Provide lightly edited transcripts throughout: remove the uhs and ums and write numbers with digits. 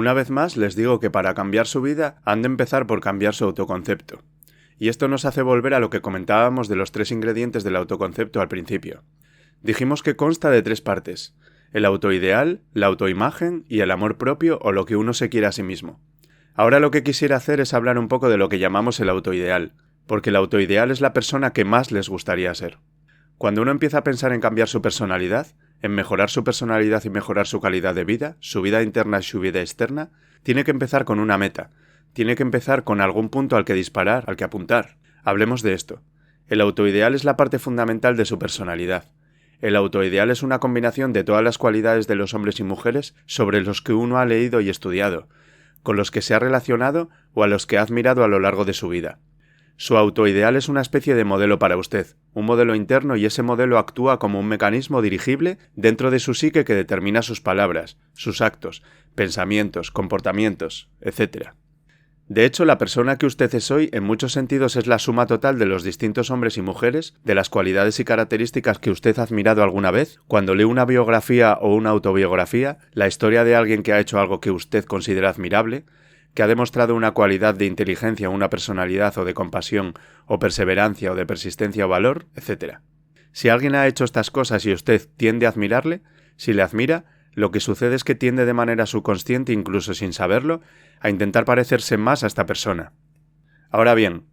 Una vez más les digo que para cambiar su vida han de empezar por cambiar su autoconcepto. Y esto nos hace volver a lo que comentábamos de los 3 ingredientes del autoconcepto al principio. Dijimos que consta de 3 partes: el autoideal, la autoimagen y el amor propio o lo que uno se quiere a sí mismo. Ahora lo que quisiera hacer es hablar un poco de lo que llamamos el autoideal, porque el autoideal es la persona que más les gustaría ser. Cuando uno empieza a pensar en cambiar su personalidad, en mejorar su personalidad y mejorar su calidad de vida, su vida interna y su vida externa, tiene que empezar con una meta, tiene que empezar con algún punto al que disparar, al que apuntar. Hablemos de esto. El autoideal es la parte fundamental de su personalidad. El autoideal es una combinación de todas las cualidades de los hombres y mujeres sobre los que uno ha leído y estudiado, con los que se ha relacionado o a los que ha admirado a lo largo de su vida. Su autoideal es una especie de modelo para usted, un modelo interno, y ese modelo actúa como un mecanismo dirigible dentro de su psique que determina sus palabras, sus actos, pensamientos, comportamientos, etc. De hecho, la persona que usted es hoy en muchos sentidos es la suma total de los distintos hombres y mujeres, de las cualidades y características que usted ha admirado alguna vez cuando lee una biografía o una autobiografía, la historia de alguien que ha hecho algo que usted considera admirable, que ha demostrado una cualidad de inteligencia, una personalidad o de compasión o perseverancia o de persistencia o valor, etc. Si alguien ha hecho estas cosas y usted tiende a admirarle, si le admira, lo que sucede es que tiende de manera subconsciente, incluso sin saberlo, a intentar parecerse más a esta persona. Ahora bien,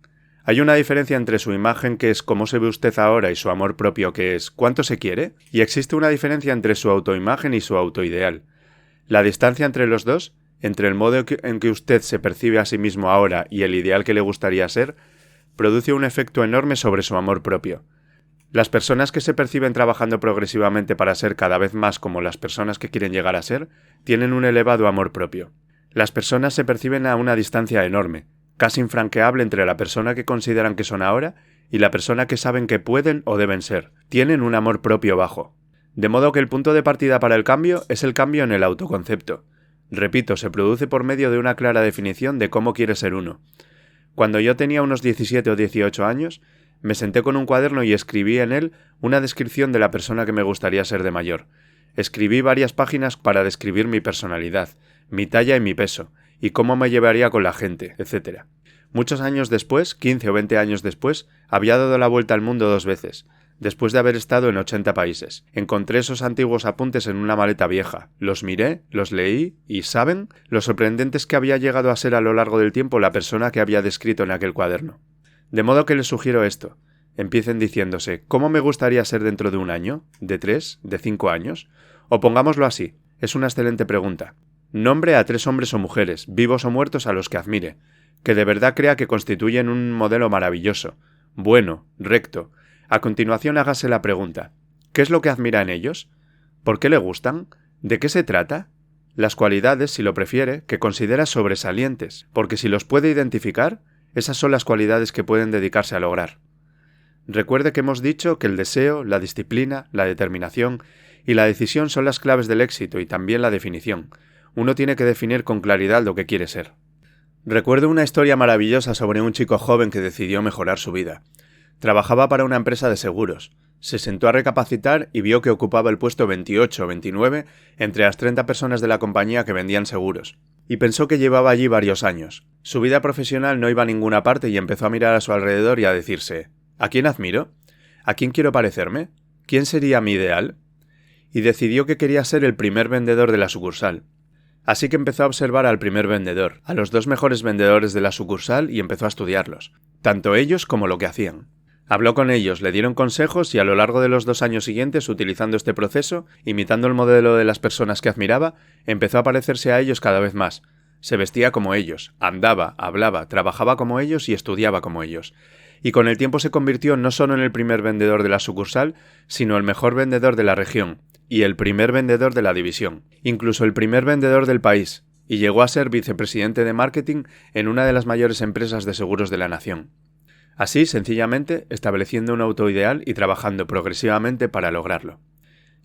hay una diferencia entre su imagen, que es cómo se ve usted ahora, y su amor propio, que es cuánto se quiere, y existe una diferencia entre su autoimagen y su autoideal. La distancia entre los dos, entre el modo en que usted se percibe a sí mismo ahora y el ideal que le gustaría ser, produce un efecto enorme sobre su amor propio. Las personas que se perciben trabajando progresivamente para ser cada vez más como las personas que quieren llegar a ser, tienen un elevado amor propio. Las personas se perciben a una distancia enorme, casi infranqueable entre la persona que consideran que son ahora y la persona que saben que pueden o deben ser. Tienen un amor propio bajo. De modo que el punto de partida para el cambio es el cambio en el autoconcepto. Repito, se produce por medio de una clara definición de cómo quiere ser uno. Cuando yo tenía unos 17 o 18 años, me senté con un cuaderno y escribí en él una descripción de la persona que me gustaría ser de mayor. Escribí varias páginas para describir mi personalidad, mi talla y mi peso, y cómo me llevaría con la gente, etc. Muchos años después, 15 o 20 años después, había dado la vuelta al mundo 2 veces. Después de haber estado en 80 países. Encontré esos antiguos apuntes en una maleta vieja. Los miré, los leí y, ¿saben?, lo sorprendente es que había llegado a ser a lo largo del tiempo la persona que había descrito en aquel cuaderno. De modo que les sugiero esto. Empiecen diciéndose, ¿cómo me gustaría ser dentro de 1 año? ¿De 3? ¿De 5 años? O pongámoslo así. Es una excelente pregunta. Nombre a 3 hombres o mujeres, vivos o muertos, a los que admire, que de verdad crea que constituyen un modelo maravilloso, bueno, recto. A continuación hágase la pregunta, ¿qué es lo que admira en ellos? ¿Por qué le gustan? ¿De qué se trata? Las cualidades, si lo prefiere, que considera sobresalientes, porque si los puede identificar, esas son las cualidades que pueden dedicarse a lograr. Recuerde que hemos dicho que el deseo, la disciplina, la determinación y la decisión son las claves del éxito y también la definición. Uno tiene que definir con claridad lo que quiere ser. Recuerdo una historia maravillosa sobre un chico joven que decidió mejorar su vida. Trabajaba para una empresa de seguros. Se sentó a recapacitar y vio que ocupaba el puesto 28 o 29 entre las 30 personas de la compañía que vendían seguros. Y pensó que llevaba allí varios años. Su vida profesional no iba a ninguna parte y empezó a mirar a su alrededor y a decirse, ¿a quién admiro? ¿A quién quiero parecerme? ¿Quién sería mi ideal? Y decidió que quería ser el primer vendedor de la sucursal. Así que empezó a observar al primer vendedor, a los 2 mejores vendedores de la sucursal y empezó a estudiarlos, tanto ellos como lo que hacían. Habló con ellos, le dieron consejos y a lo largo de los 2 años siguientes, utilizando este proceso, imitando el modelo de las personas que admiraba, empezó a parecerse a ellos cada vez más. Se vestía como ellos, andaba, hablaba, trabajaba como ellos y estudiaba como ellos. Y con el tiempo se convirtió no solo en el primer vendedor de la sucursal, sino el mejor vendedor de la región y el primer vendedor de la división, incluso el primer vendedor del país, y llegó a ser vicepresidente de marketing en una de las mayores empresas de seguros de la nación. Así, sencillamente, estableciendo un autoideal y trabajando progresivamente para lograrlo.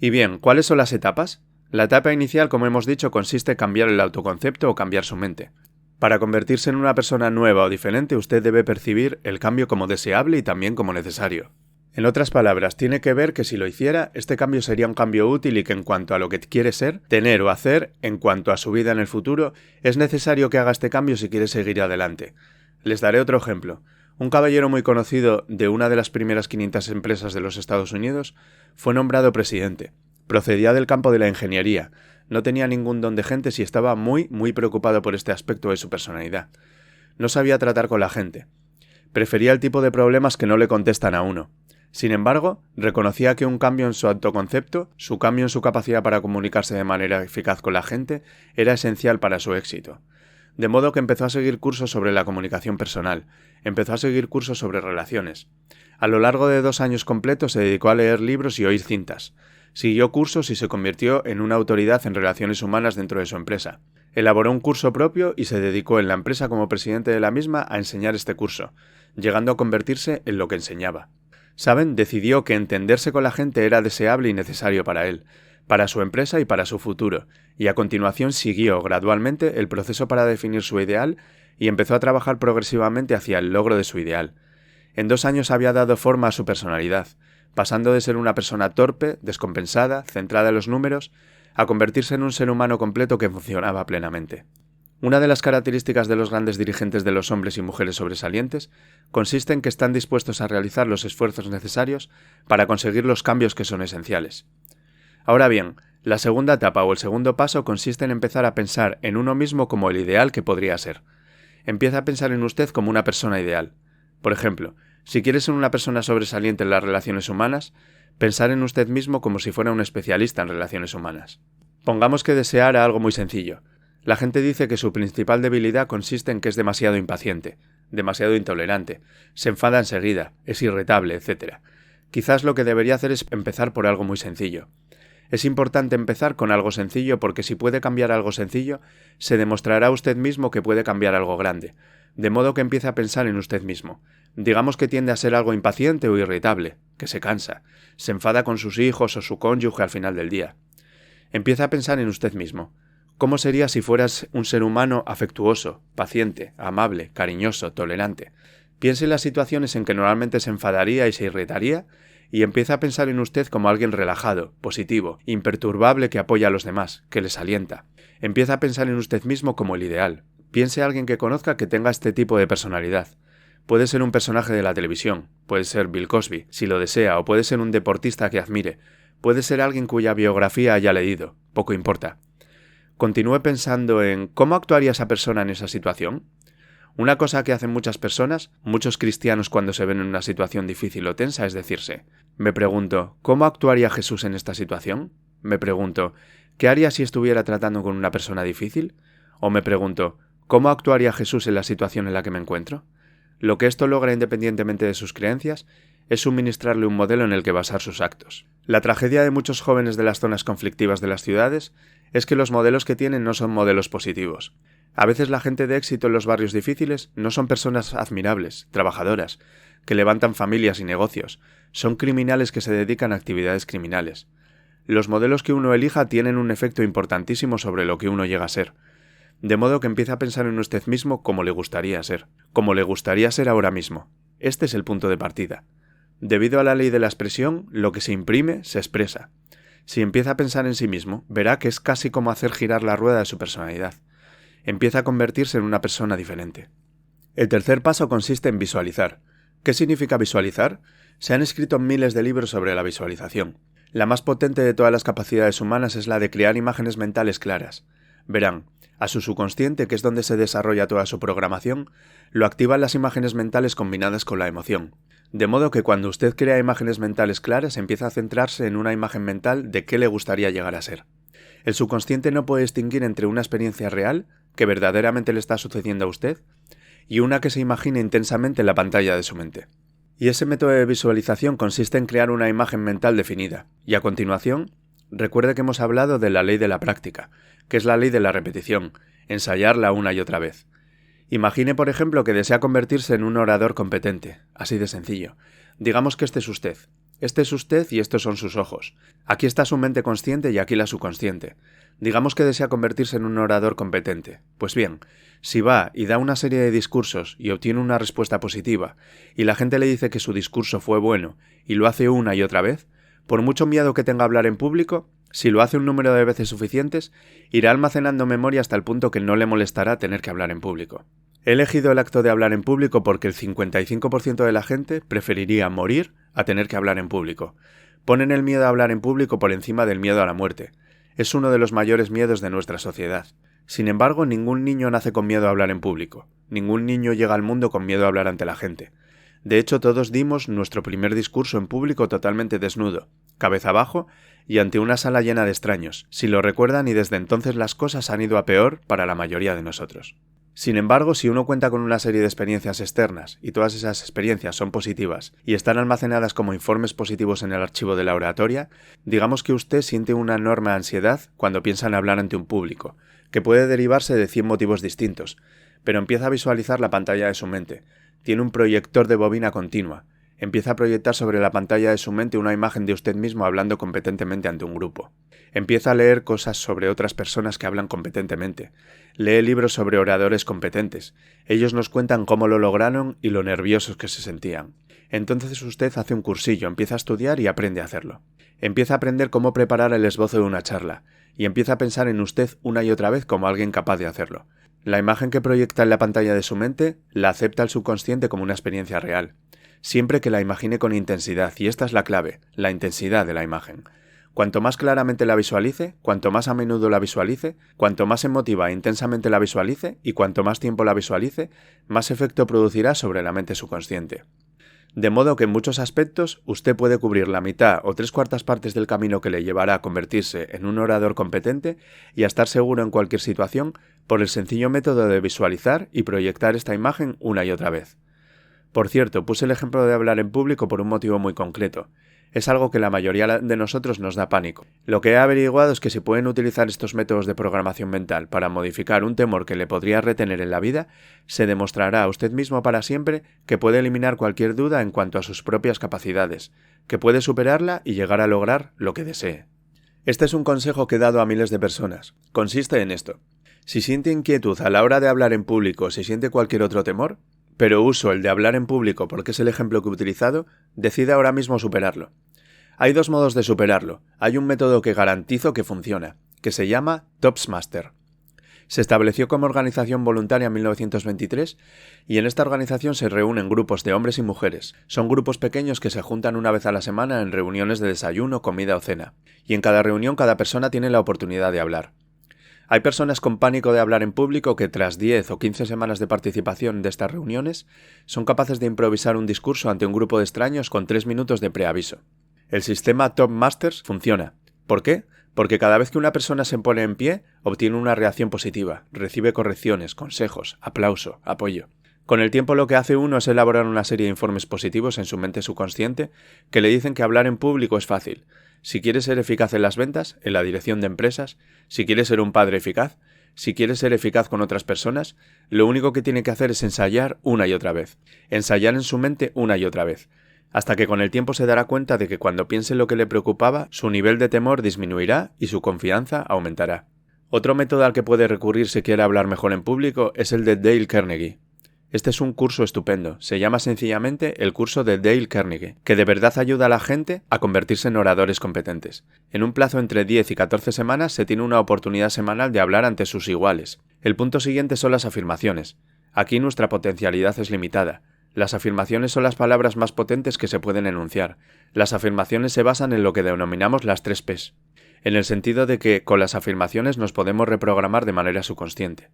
Y bien, ¿cuáles son las etapas? La etapa inicial, como hemos dicho, consiste en cambiar el autoconcepto o cambiar su mente. Para convertirse en una persona nueva o diferente, usted debe percibir el cambio como deseable y también como necesario. En otras palabras, tiene que ver que si lo hiciera, este cambio sería un cambio útil y que en cuanto a lo que quiere ser, tener o hacer, en cuanto a su vida en el futuro, es necesario que haga este cambio si quiere seguir adelante. Les daré otro ejemplo. Un caballero muy conocido de una de las primeras 500 empresas de los Estados Unidos fue nombrado presidente. Procedía del campo de la ingeniería, no tenía ningún don de gentes y estaba muy preocupado por este aspecto de su personalidad. No sabía tratar con la gente. Prefería el tipo de problemas que no le contestan a uno. Sin embargo, reconocía que un cambio en su autoconcepto, su cambio en su capacidad para comunicarse de manera eficaz con la gente, era esencial para su éxito. De modo que empezó a seguir cursos sobre la comunicación personal, empezó a seguir cursos sobre relaciones. A lo largo de 2 años completos se dedicó a leer libros y oír cintas. Siguió cursos y se convirtió en una autoridad en relaciones humanas dentro de su empresa. Elaboró un curso propio y se dedicó en la empresa como presidente de la misma a enseñar este curso, llegando a convertirse en lo que enseñaba. ¿Saben? Decidió que entenderse con la gente era deseable y necesario para él, para su empresa y para su futuro, y a continuación siguió gradualmente el proceso para definir su ideal y empezó a trabajar progresivamente hacia el logro de su ideal. En 2 años había dado forma a su personalidad, pasando de ser una persona torpe, descompensada, centrada en los números, a convertirse en un ser humano completo que funcionaba plenamente. Una de las características de los grandes dirigentes de los hombres y mujeres sobresalientes consiste en que están dispuestos a realizar los esfuerzos necesarios para conseguir los cambios que son esenciales. Ahora bien, la segunda etapa o el segundo paso consiste en empezar a pensar en uno mismo como el ideal que podría ser. Empieza a pensar en usted como una persona ideal. Por ejemplo, si quiere ser una persona sobresaliente en las relaciones humanas, pensar en usted mismo como si fuera un especialista en relaciones humanas. Pongamos que deseara algo muy sencillo. La gente dice que su principal debilidad consiste en que es demasiado impaciente, demasiado intolerante, se enfada enseguida, es irritable, etc. Quizás lo que debería hacer es empezar por algo muy sencillo. Es importante empezar con algo sencillo porque si puede cambiar algo sencillo, se demostrará a usted mismo que puede cambiar algo grande, de modo que empiece a pensar en usted mismo. Digamos que tiende a ser algo impaciente o irritable, que se cansa, se enfada con sus hijos o su cónyuge al final del día. Empieza a pensar en usted mismo. ¿Cómo sería si fueras un ser humano afectuoso, paciente, amable, cariñoso, tolerante? Piense en las situaciones en que normalmente se enfadaría y se irritaría y empieza a pensar en usted como alguien relajado, positivo, imperturbable que apoya a los demás, que les alienta. Empieza a pensar en usted mismo como el ideal. Piense a alguien que conozca que tenga este tipo de personalidad. Puede ser un personaje de la televisión, puede ser Bill Cosby, si lo desea, o puede ser un deportista que admire, puede ser alguien cuya biografía haya leído, poco importa. Continúe pensando en ¿cómo actuaría esa persona en esa situación? Una cosa que hacen muchas personas, muchos cristianos cuando se ven en una situación difícil o tensa, es decirse, me pregunto, ¿cómo actuaría Jesús en esta situación? Me pregunto, ¿qué haría si estuviera tratando con una persona difícil? O me pregunto, ¿cómo actuaría Jesús en la situación en la que me encuentro? Lo que esto logra independientemente de sus creencias es suministrarle un modelo en el que basar sus actos. La tragedia de muchos jóvenes de las zonas conflictivas de las ciudades es que los modelos que tienen no son modelos positivos. A veces la gente de éxito en los barrios difíciles no son personas admirables, trabajadoras, que levantan familias y negocios, son criminales que se dedican a actividades criminales. Los modelos que uno elija tienen un efecto importantísimo sobre lo que uno llega a ser. De modo que empieza a pensar en usted mismo como le gustaría ser ahora mismo. Este es el punto de partida. Debido a la ley de la expresión, lo que se imprime se expresa. Si empieza a pensar en sí mismo, verá que es casi como hacer girar la rueda de su personalidad. Empieza a convertirse en una persona diferente. El tercer paso consiste en visualizar. ¿Qué significa visualizar? Se han escrito miles de libros sobre la visualización. La más potente de todas las capacidades humanas es la de crear imágenes mentales claras. Verán, a su subconsciente, que es donde se desarrolla toda su programación, lo activan las imágenes mentales combinadas con la emoción. De modo que cuando usted crea imágenes mentales claras, empieza a centrarse en una imagen mental de qué le gustaría llegar a ser. El subconsciente no puede distinguir entre una experiencia real, que verdaderamente le está sucediendo a usted, y una que se imagina intensamente en la pantalla de su mente. Y ese método de visualización consiste en crear una imagen mental definida. Y a continuación, recuerde que hemos hablado de la ley de la práctica, que es la ley de la repetición, ensayarla una y otra vez. Imagine, por ejemplo, que desea convertirse en un orador competente, así de sencillo. Digamos que este es usted. Este es usted y estos son sus ojos. Aquí está su mente consciente y aquí la subconsciente. Digamos que desea convertirse en un orador competente. Pues bien, si va y da una serie de discursos y obtiene una respuesta positiva, y la gente le dice que su discurso fue bueno y lo hace una y otra vez, por mucho miedo que tenga a hablar en público, si lo hace un número de veces suficientes, irá almacenando memoria hasta el punto que no le molestará tener que hablar en público. He elegido el acto de hablar en público porque el 55% de la gente preferiría morir a tener que hablar en público. Ponen el miedo a hablar en público por encima del miedo a la muerte. Es uno de los mayores miedos de nuestra sociedad. Sin embargo, ningún niño nace con miedo a hablar en público. Ningún niño llega al mundo con miedo a hablar ante la gente. De hecho, todos dimos nuestro primer discurso en público totalmente desnudo, cabeza abajo y ante una sala llena de extraños, si lo recuerdan, y desde entonces las cosas han ido a peor para la mayoría de nosotros. Sin embargo, si uno cuenta con una serie de experiencias externas, y todas esas experiencias son positivas, y están almacenadas como informes positivos en el archivo de la oratoria, digamos que usted siente una enorme ansiedad cuando piensa en hablar ante un público, que puede derivarse de 100 motivos distintos, pero empieza a visualizar la pantalla de su mente. Tiene un proyector de bobina continua. Empieza a proyectar sobre la pantalla de su mente una imagen de usted mismo hablando competentemente ante un grupo. Empieza a leer cosas sobre otras personas que hablan competentemente. Lee libros sobre oradores competentes. Ellos nos cuentan cómo lo lograron y lo nerviosos que se sentían. Entonces usted hace un cursillo, empieza a estudiar y aprende a hacerlo. Empieza a aprender cómo preparar el esbozo de una charla, y empieza a pensar en usted una y otra vez como alguien capaz de hacerlo. La imagen que proyecta en la pantalla de su mente la acepta el subconsciente como una experiencia real, siempre que la imagine con intensidad, y esta es la clave, la intensidad de la imagen. Cuanto más claramente la visualice, cuanto más a menudo la visualice, cuanto más emotiva e intensamente la visualice, y cuanto más tiempo la visualice, más efecto producirá sobre la mente subconsciente. De modo que en muchos aspectos usted puede cubrir la mitad o 3/4 partes del camino que le llevará a convertirse en un orador competente y a estar seguro en cualquier situación por el sencillo método de visualizar y proyectar esta imagen una y otra vez. Por cierto, puse el ejemplo de hablar en público por un motivo muy concreto. Es algo que la mayoría de nosotros nos da pánico. Lo que he averiguado es que si pueden utilizar estos métodos de programación mental para modificar un temor que le podría retener en la vida, se demostrará a usted mismo para siempre que puede eliminar cualquier duda en cuanto a sus propias capacidades, que puede superarla y llegar a lograr lo que desee. Este es un consejo que he dado a miles de personas. Consiste en esto. Si siente inquietud a la hora de hablar en público o si siente cualquier otro temor, pero uso el de hablar en público porque es el ejemplo que he utilizado, decide ahora mismo superarlo. Hay dos modos de superarlo. Hay un método que garantizo que funciona, que se llama Toastmaster. Se estableció como organización voluntaria en 1923 y en esta organización se reúnen grupos de hombres y mujeres. Son grupos pequeños que se juntan una vez a la semana en reuniones de desayuno, comida o cena. Y en cada reunión cada persona tiene la oportunidad de hablar. Hay personas con pánico de hablar en público que tras 10 o 15 semanas de participación de estas reuniones son capaces de improvisar un discurso ante un grupo de extraños con 3 minutos de preaviso. El sistema Toastmasters funciona. ¿Por qué? Porque cada vez que una persona se pone en pie, obtiene una reacción positiva, recibe correcciones, consejos, aplauso, apoyo. Con el tiempo lo que hace uno es elaborar una serie de informes positivos en su mente subconsciente que le dicen que hablar en público es fácil. Si quiere ser eficaz en las ventas, en la dirección de empresas, si quiere ser un padre eficaz, si quiere ser eficaz con otras personas, lo único que tiene que hacer es ensayar una y otra vez. Ensayar en su mente una y otra vez. Hasta que con el tiempo se dará cuenta de que cuando piense lo que le preocupaba, su nivel de temor disminuirá y su confianza aumentará. Otro método al que puede recurrir si quiere hablar mejor en público es el de Dale Carnegie. Este es un curso estupendo, se llama sencillamente el curso de Dale Carnegie, que de verdad ayuda a la gente a convertirse en oradores competentes. En un plazo entre 10 y 14 semanas se tiene una oportunidad semanal de hablar ante sus iguales. El punto siguiente son las afirmaciones. Aquí nuestra potencialidad es limitada. Las afirmaciones son las palabras más potentes que se pueden enunciar. Las afirmaciones se basan en lo que denominamos las 3 Ps, en el sentido de que con las afirmaciones nos podemos reprogramar de manera subconsciente.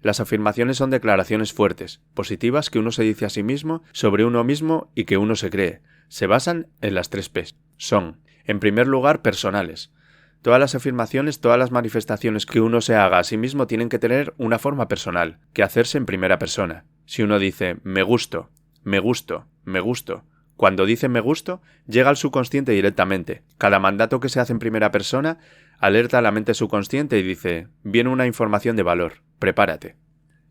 Las afirmaciones son declaraciones fuertes, positivas que uno se dice a sí mismo, sobre uno mismo y que uno se cree. Se basan en las 3 Ps. Son, en primer lugar, personales. Todas las afirmaciones, todas las manifestaciones que uno se haga a sí mismo tienen que tener una forma personal, que hacerse en primera persona. Si uno dice me gusto, me gusto, me gusto, cuando dice me gusto, llega al subconsciente directamente. Cada mandato que se hace en primera persona alerta a la mente subconsciente y dice viene una información de valor, prepárate.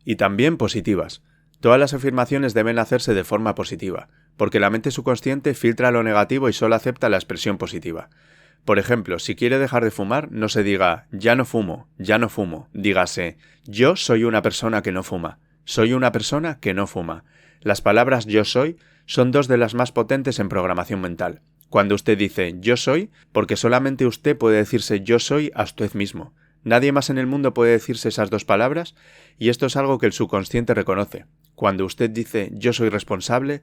Y también positivas. Todas las afirmaciones deben hacerse de forma positiva, porque la mente subconsciente filtra lo negativo y solo acepta la expresión positiva. Por ejemplo, si quiere dejar de fumar, no se diga ya no fumo, dígase yo soy una persona que no fuma, soy una persona que no fuma. Las palabras yo soy son dos de las más potentes en programación mental. Cuando usted dice yo soy, porque solamente usted puede decirse yo soy a usted mismo. Nadie más en el mundo puede decirse esas dos palabras y esto es algo que el subconsciente reconoce. Cuando usted dice yo soy responsable,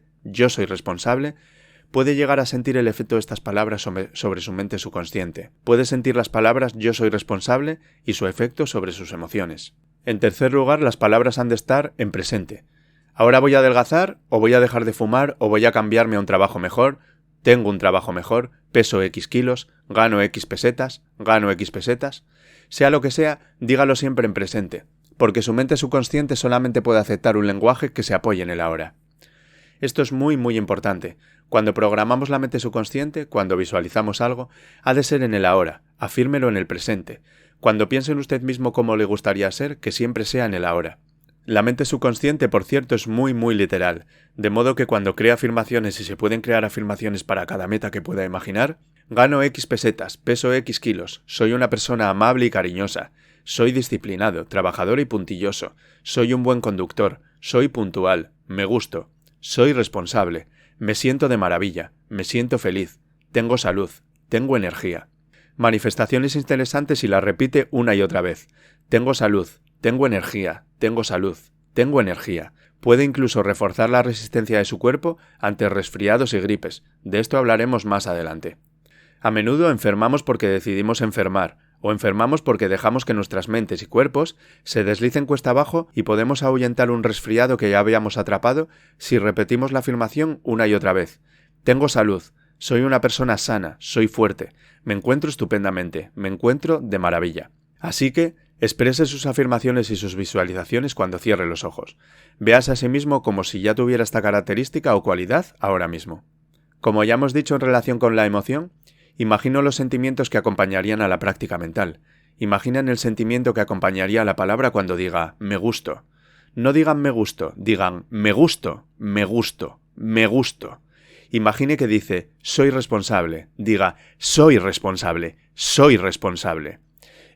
puede llegar a sentir el efecto de estas palabras sobre su mente subconsciente. Puede sentir las palabras yo soy responsable y su efecto sobre sus emociones. En tercer lugar, las palabras han de estar en presente. Ahora voy a adelgazar, o voy a dejar de fumar, o voy a cambiarme a un trabajo mejor, tengo un trabajo mejor, peso X kilos, gano X pesetas. Sea lo que sea, dígalo siempre en presente, porque su mente subconsciente solamente puede aceptar un lenguaje que se apoye en el ahora. Esto es muy muy importante. Cuando programamos la mente subconsciente, cuando visualizamos algo, ha de ser en el ahora, afírmelo en el presente. Cuando piense en usted mismo cómo le gustaría ser, que siempre sea en el ahora. La mente subconsciente, por cierto, es muy muy literal, de modo que cuando crea afirmaciones y se pueden crear afirmaciones para cada meta que pueda imaginar, gano X pesetas, peso X kilos, soy una persona amable y cariñosa, soy disciplinado, trabajador y puntilloso, soy un buen conductor, soy puntual, me gusto, soy responsable, me siento de maravilla, me siento feliz, tengo salud, tengo energía. Manifestaciones interesantes y las repite una y otra vez. Tengo salud, tengo energía, tengo salud, tengo energía. Puede incluso reforzar la resistencia de su cuerpo ante resfriados y gripes. De esto hablaremos más adelante. A menudo enfermamos porque decidimos enfermar, o enfermamos porque dejamos que nuestras mentes y cuerpos se deslicen cuesta abajo y podemos ahuyentar un resfriado que ya habíamos atrapado si repetimos la afirmación una y otra vez. Tengo salud, soy una persona sana, soy fuerte, me encuentro estupendamente, me encuentro de maravilla. Así que, exprese sus afirmaciones y sus visualizaciones cuando cierre los ojos. Véase a sí mismo como si ya tuviera esta característica o cualidad ahora mismo. Como ya hemos dicho en relación con la emoción, imagino los sentimientos que acompañarían a la práctica mental. Imaginen el sentimiento que acompañaría a la palabra cuando diga me gusto. No digan me gusto, digan me gusto, me gusto, me gusto. Imagine que dice soy responsable, diga soy responsable, soy responsable.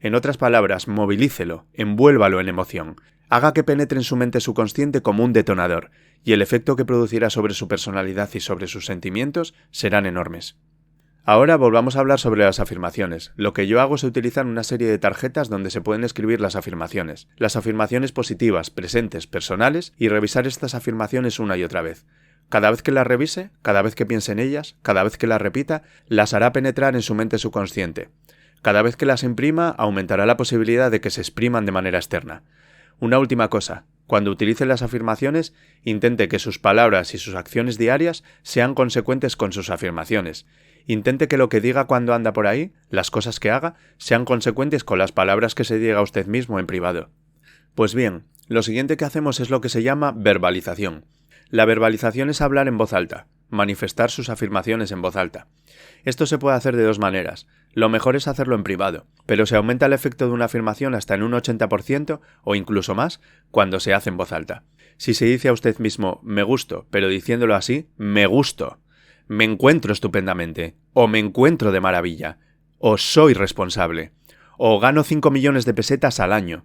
En otras palabras, movilícelo, envuélvalo en emoción, haga que penetre en su mente subconsciente como un detonador, y el efecto que producirá sobre su personalidad y sobre sus sentimientos serán enormes. Ahora volvamos a hablar sobre las afirmaciones. Lo que yo hago es utilizar una serie de tarjetas donde se pueden escribir las afirmaciones positivas, presentes, personales, y revisar estas afirmaciones una y otra vez. Cada vez que las revise, cada vez que piense en ellas, cada vez que las repita, las hará penetrar en su mente subconsciente. Cada vez que las imprima, aumentará la posibilidad de que se expriman de manera externa. Una última cosa, cuando utilice las afirmaciones, intente que sus palabras y sus acciones diarias sean consecuentes con sus afirmaciones. Intente que lo que diga cuando anda por ahí, las cosas que haga, sean consecuentes con las palabras que se diga a usted mismo en privado. Pues bien, lo siguiente que hacemos es lo que se llama verbalización. La verbalización es hablar en voz alta, manifestar sus afirmaciones en voz alta. Esto se puede hacer de dos maneras. Lo mejor es hacerlo en privado, pero se aumenta el efecto de una afirmación hasta en un 80% o incluso más cuando se hace en voz alta. Si se dice a usted mismo me gusto, pero diciéndolo así, me gusto, me encuentro estupendamente, o me encuentro de maravilla, o soy responsable, o gano 5 millones de pesetas al año.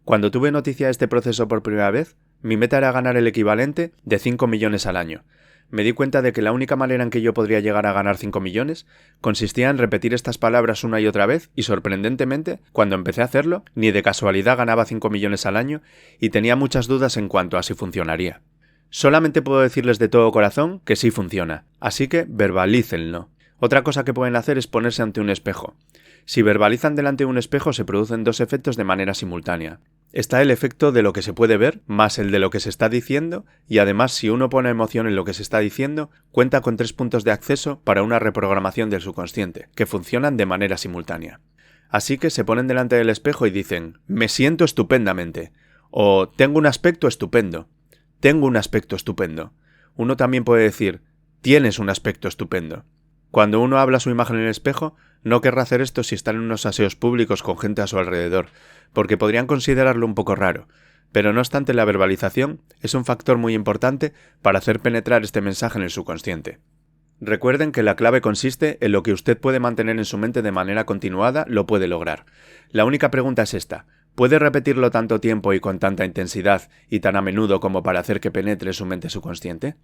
Cuando tuve noticia de este proceso por primera vez, mi meta era ganar el equivalente de 5 millones al año. Me di cuenta de que la única manera en que yo podría llegar a ganar 5 millones consistía en repetir estas palabras una y otra vez y, sorprendentemente, cuando empecé a hacerlo, ni de casualidad ganaba 5 millones al año y tenía muchas dudas en cuanto a si funcionaría. Solamente puedo decirles de todo corazón que sí funciona, así que verbalícenlo. Otra cosa que pueden hacer es ponerse ante un espejo. Si verbalizan delante de un espejo se producen dos efectos de manera simultánea. Está el efecto de lo que se puede ver, más el de lo que se está diciendo, y además si uno pone emoción en lo que se está diciendo, cuenta con 3 puntos de acceso para una reprogramación del subconsciente, que funcionan de manera simultánea. Así que se ponen delante del espejo y dicen, me siento estupendamente, o tengo un aspecto estupendo, tengo un aspecto estupendo. Uno también puede decir, tienes un aspecto estupendo. Cuando uno habla su imagen en el espejo, no querrá hacer esto si está en unos aseos públicos con gente a su alrededor, porque podrían considerarlo un poco raro. Pero no obstante, la verbalización es un factor muy importante para hacer penetrar este mensaje en el subconsciente. Recuerden que la clave consiste en lo que usted puede mantener en su mente de manera continuada, lo puede lograr. La única pregunta es esta: ¿puede repetirlo tanto tiempo y con tanta intensidad y tan a menudo como para hacer que penetre su mente subconsciente?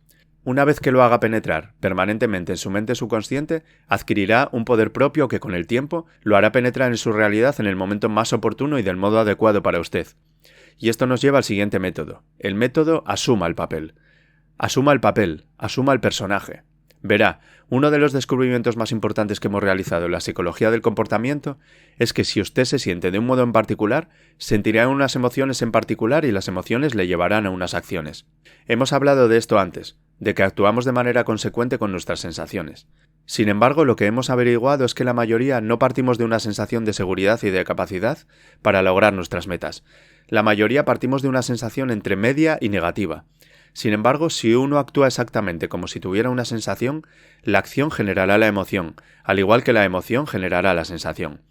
Una vez que lo haga penetrar permanentemente en su mente subconsciente, adquirirá un poder propio que con el tiempo lo hará penetrar en su realidad en el momento más oportuno y del modo adecuado para usted. Y esto nos lleva al siguiente método. El método asuma el papel. Asuma el papel, asuma el personaje. Verá, uno de los descubrimientos más importantes que hemos realizado en la psicología del comportamiento es que si usted se siente de un modo en particular, sentirá unas emociones en particular y las emociones le llevarán a unas acciones. Hemos hablado de esto antes, de que actuamos de manera consecuente con nuestras sensaciones. Sin embargo, lo que hemos averiguado es que la mayoría no partimos de una sensación de seguridad y de capacidad para lograr nuestras metas. La mayoría partimos de una sensación entre media y negativa. Sin embargo, si uno actúa exactamente como si tuviera una sensación, la acción generará la emoción, al igual que la emoción generará la sensación.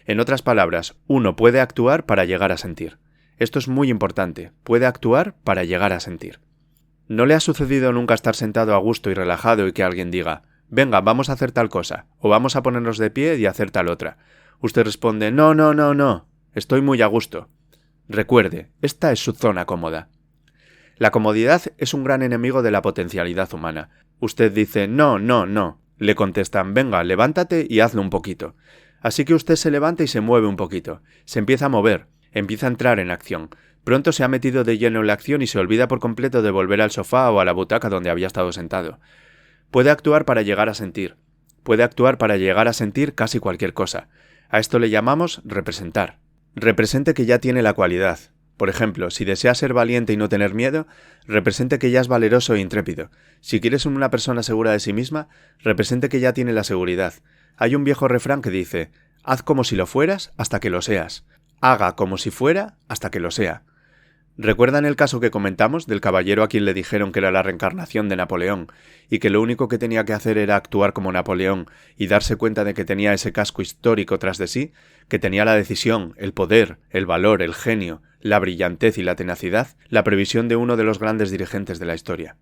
En otras palabras, uno puede actuar para llegar a sentir. Esto es muy importante, puede actuar para llegar a sentir. ¿No le ha sucedido nunca estar sentado a gusto y relajado y que alguien diga: venga, vamos a hacer tal cosa, o vamos a ponernos de pie y hacer tal otra? Usted responde: no, estoy muy a gusto. Recuerde, esta es su zona cómoda. La comodidad es un gran enemigo de la potencialidad humana. Usted dice: no. Le contestan: venga, levántate y hazlo un poquito. Así que usted se levanta y se mueve un poquito. Se empieza a mover, empieza a entrar en acción. Pronto se ha metido de lleno en la acción y se olvida por completo de volver al sofá o a la butaca donde había estado sentado. Puede actuar para llegar a sentir. Puede actuar para llegar a sentir casi cualquier cosa. A esto le llamamos representar. Represente que ya tiene la cualidad. Por ejemplo, si desea ser valiente y no tener miedo, represente que ya es valeroso e intrépido. Si quiere ser una persona segura de sí misma, represente que ya tiene la seguridad. Hay un viejo refrán que dice: haz como si lo fueras hasta que lo seas. Haga como si fuera hasta que lo sea. ¿Recuerdan el caso que comentamos del caballero a quien le dijeron que era la reencarnación de Napoleón y que lo único que tenía que hacer era actuar como Napoleón y darse cuenta de que tenía ese casco histórico tras de sí, que tenía la decisión, el poder, el valor, el genio, la brillantez y la tenacidad, la previsión de uno de los grandes dirigentes de la historia?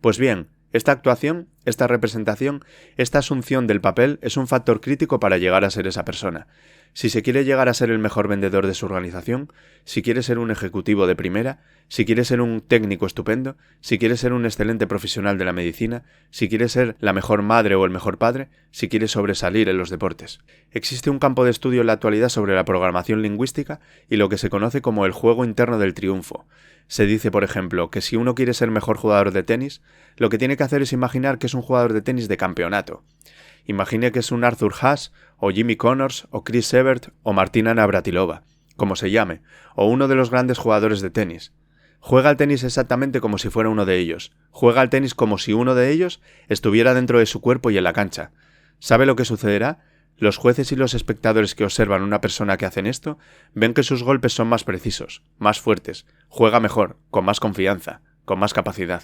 Pues bien, esta actuación, esta representación, esta asunción del papel es un factor crítico para llegar a ser esa persona. Si se quiere llegar a ser el mejor vendedor de su organización, si quiere ser un ejecutivo de primera, si quiere ser un técnico estupendo, si quiere ser un excelente profesional de la medicina, si quiere ser la mejor madre o el mejor padre, si quiere sobresalir en los deportes. Existe un campo de estudio en la actualidad sobre la programación lingüística y lo que se conoce como el juego interno del triunfo. Se dice, por ejemplo, que si uno quiere ser mejor jugador de tenis, lo que tiene que hacer es imaginar que es un jugador de tenis de campeonato. Imagine que es un Arthur Ashe, o Jimmy Connors, o Chris Evert, o Martina Navratilova, como se llame, o uno de los grandes jugadores de tenis. Juega al tenis exactamente como si fuera uno de ellos. Juega al tenis como si uno de ellos estuviera dentro de su cuerpo y en la cancha. ¿Sabe lo que sucederá? Los jueces y los espectadores que observan a una persona que hacen esto ven que sus golpes son más precisos, más fuertes, juega mejor, con más confianza, con más capacidad.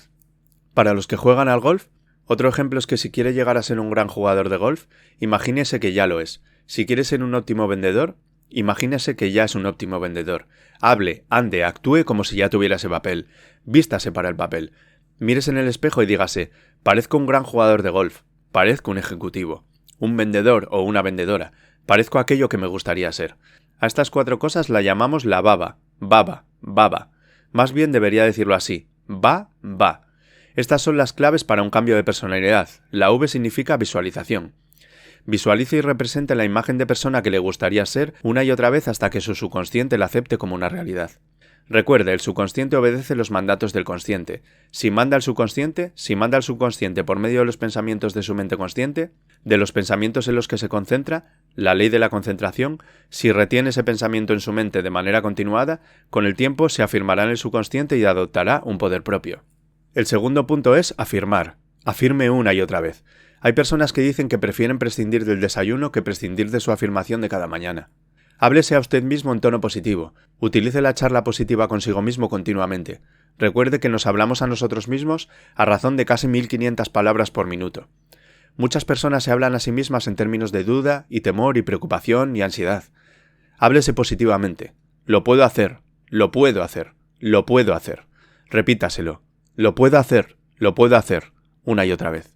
Para los que juegan al golf, otro ejemplo es que si quiere llegar a ser un gran jugador de golf, imagínese que ya lo es. Si quiere ser un óptimo vendedor, imagínese que ya es un óptimo vendedor. Hable, ande, actúe como si ya tuviera ese papel. Vístase para el papel. Mírese en el espejo y dígase: parezco un gran jugador de golf, parezco un ejecutivo, un vendedor o una vendedora, parezco aquello que me gustaría ser. A estas 4 cosas la llamamos la baba. Más bien debería decirlo así: va. Estas son las claves para un cambio de personalidad. La V significa visualización. Visualice y represente la imagen de persona que le gustaría ser una y otra vez hasta que su subconsciente la acepte como una realidad. Recuerde, el subconsciente obedece los mandatos del consciente. Si manda al subconsciente por medio de los pensamientos de su mente consciente, de los pensamientos en los que se concentra, la ley de la concentración, si retiene ese pensamiento en su mente de manera continuada, con el tiempo se afirmará en el subconsciente y adoptará un poder propio. El segundo punto es afirmar. Afirme una y otra vez. Hay personas que dicen que prefieren prescindir del desayuno que prescindir de su afirmación de cada mañana. Háblese a usted mismo en tono positivo. Utilice la charla positiva consigo mismo continuamente. Recuerde que nos hablamos a nosotros mismos a razón de casi 1500 palabras por minuto. Muchas personas se hablan a sí mismas en términos de duda y temor y preocupación y ansiedad. Háblese positivamente. Lo puedo hacer. Repítaselo. Lo puedo hacer, una y otra vez.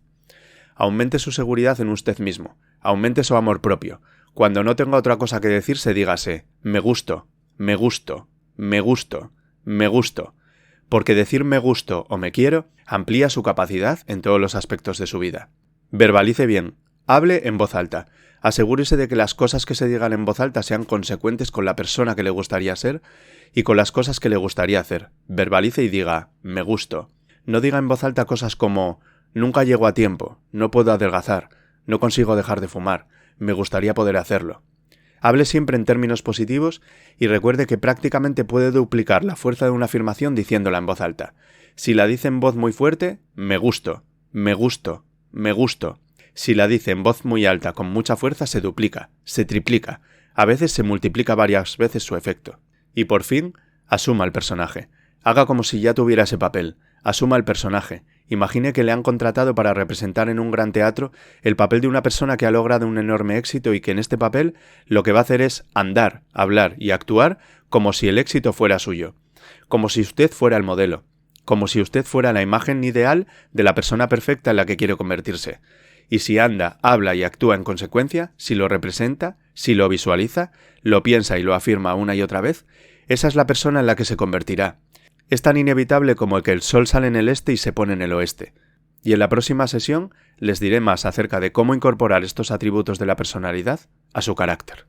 Aumente su seguridad en usted mismo. Aumente su amor propio. Cuando no tenga otra cosa que decirse, dígase, me gusto, me gusto, me gusto, me gusto. Porque decir me gusto o me quiero amplía su capacidad en todos los aspectos de su vida. Verbalice bien. Hable en voz alta. Asegúrese de que las cosas que se digan en voz alta sean consecuentes con la persona que le gustaría ser y con las cosas que le gustaría hacer. Verbalice y diga, me gusto. No diga en voz alta cosas como, nunca llego a tiempo, no puedo adelgazar, no consigo dejar de fumar, me gustaría poder hacerlo. Hable siempre en términos positivos y recuerde que prácticamente puede duplicar la fuerza de una afirmación diciéndola en voz alta. Si la dice en voz muy fuerte, me gusto, me gusto, me gusto. Si la dice en voz muy alta con mucha fuerza, se duplica, se triplica, a veces se multiplica varias veces su efecto. Y por fin, asuma el personaje. Haga como si ya tuviera ese papel. Asuma el personaje. Imagine que le han contratado para representar en un gran teatro el papel de una persona que ha logrado un enorme éxito y que en este papel lo que va a hacer es andar, hablar y actuar como si el éxito fuera suyo. Como si usted fuera el modelo. Como si usted fuera la imagen ideal de la persona perfecta en la que quiere convertirse. Y si anda, habla y actúa en consecuencia, si lo representa, si lo visualiza, lo piensa y lo afirma una y otra vez, esa es la persona en la que se convertirá. Es tan inevitable como que el sol sale en el este y se pone en el oeste. Y en la próxima sesión les diré más acerca de cómo incorporar estos atributos de la personalidad a su carácter.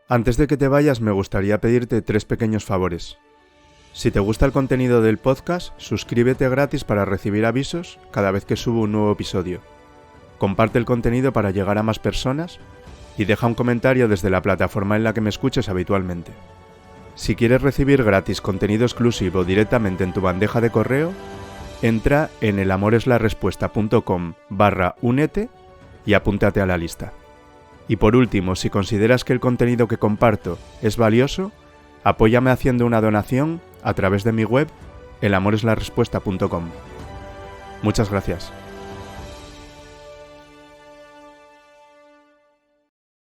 Antes de que te vayas, me gustaría pedirte 3 pequeños favores. Si te gusta el contenido del podcast, suscríbete gratis para recibir avisos cada vez que subo un nuevo episodio. Comparte el contenido para llegar a más personas y deja un comentario desde la plataforma en la que me escuches habitualmente. Si quieres recibir gratis contenido exclusivo directamente en tu bandeja de correo, entra en elamoreslarespuesta.com/únete y apúntate a la lista. Y por último, si consideras que el contenido que comparto es valioso, apóyame haciendo una donación a través de mi web elamoreslarespuesta.com. Muchas gracias.